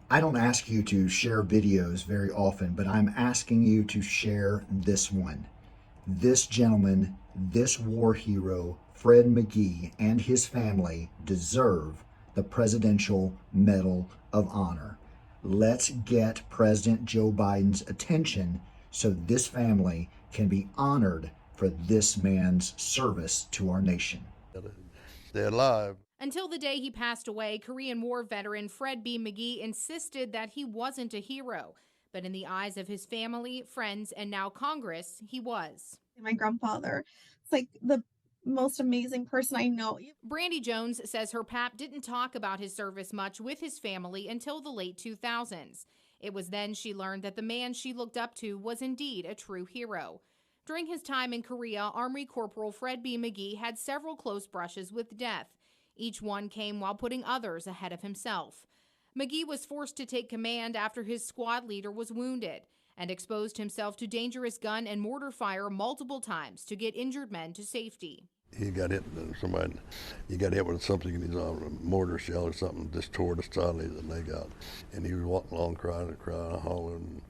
I don't ask you to share videos very often, but I'm asking you to share this one. This gentleman, this war hero, Fred McGee, and his family deserve the Presidential Medal of Honor. Let's get President Joe Biden's attention so this family can be honored for this man's service to our nation. Stay alive. Until the day he passed away, Korean War veteran Fred B. McGee insisted that he wasn't a hero. But in the eyes of his family, friends, and now Congress, he was. My grandfather, it's like the most amazing person I know. Brandy Jones says her pap didn't talk about his service much with his family until the late 2000s. It was then she learned that the man she looked up to was indeed a true hero. During his time in Korea, Army Corporal Fred B. McGee had several close brushes with death. Each one came while putting others ahead of himself. McGee was forced to take command after his squad leader was wounded and exposed himself to dangerous gun and mortar fire multiple times to get injured men to safety. He got hit, he got hit with something in his arm, a mortar shell or something, just tore the side of his leg out. And he was walking along crying, hollering.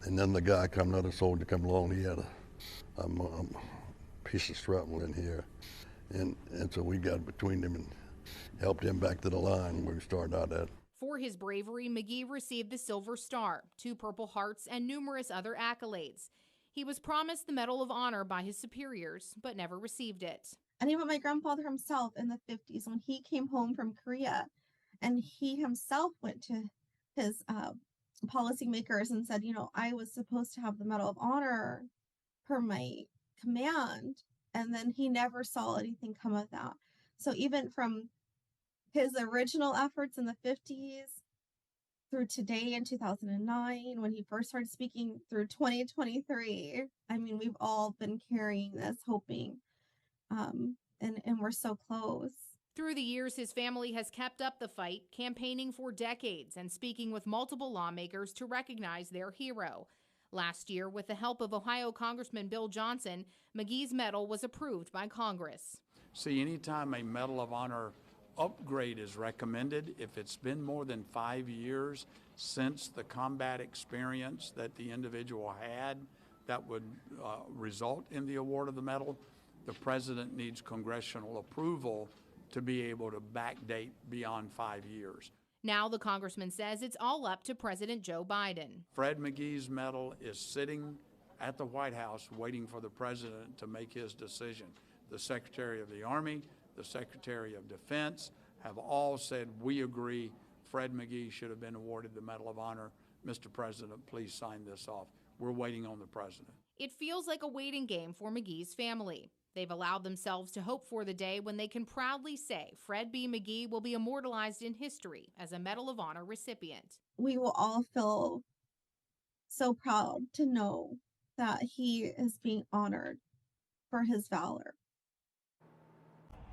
And then the guy come, another soldier come along, he had a piece of shrapnel in here. And so we got between them and helped him back to the line where we started out at. For his bravery, McGee received the Silver Star, 2 Purple Hearts, and numerous other accolades. He was promised the Medal of Honor by his superiors, but never received it. And even my grandfather himself in the 50s, when he came home from Korea, and he himself went to his policymakers and said, I was supposed to have the Medal of Honor per my command, and then he never saw anything come of that. So even from his original efforts in the 50s through today in 2009, when he first started speaking, through 2023, we've all been carrying this, hoping, and we're so close. Through the years, his family has kept up the fight, campaigning for decades and speaking with multiple lawmakers to recognize their hero. Last year, with the help of Ohio Congressman Bill Johnson, McGee's medal was approved by Congress. See, anytime a Medal of Honor upgrade is recommended, if it's been more than 5 years since the combat experience that the individual had that would result in the award of the medal, the president needs congressional approval to be able to backdate beyond 5 years. Now the congressman says it's all up to President Joe Biden. Fred McGee's medal is sitting at the White House waiting for the president to make his decision. The Secretary of the Army, the Secretary of Defense have all said, we agree Fred McGee should have been awarded the Medal of Honor. Mr. President, please sign this off. We're waiting on the president. It feels like a waiting game for McGee's family. They've allowed themselves to hope for the day when they can proudly say Fred B. McGee will be immortalized in history as a Medal of Honor recipient. We will all feel so proud to know that he is being honored for his valor.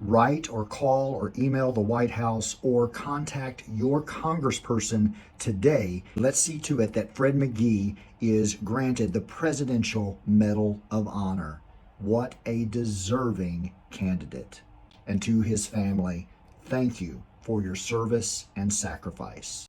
Write or call or email the White House or contact your congressperson today. Let's see to it that Fred McGee is granted the Presidential Medal of Honor. What a deserving candidate. And to his family, thank you for your service and sacrifice.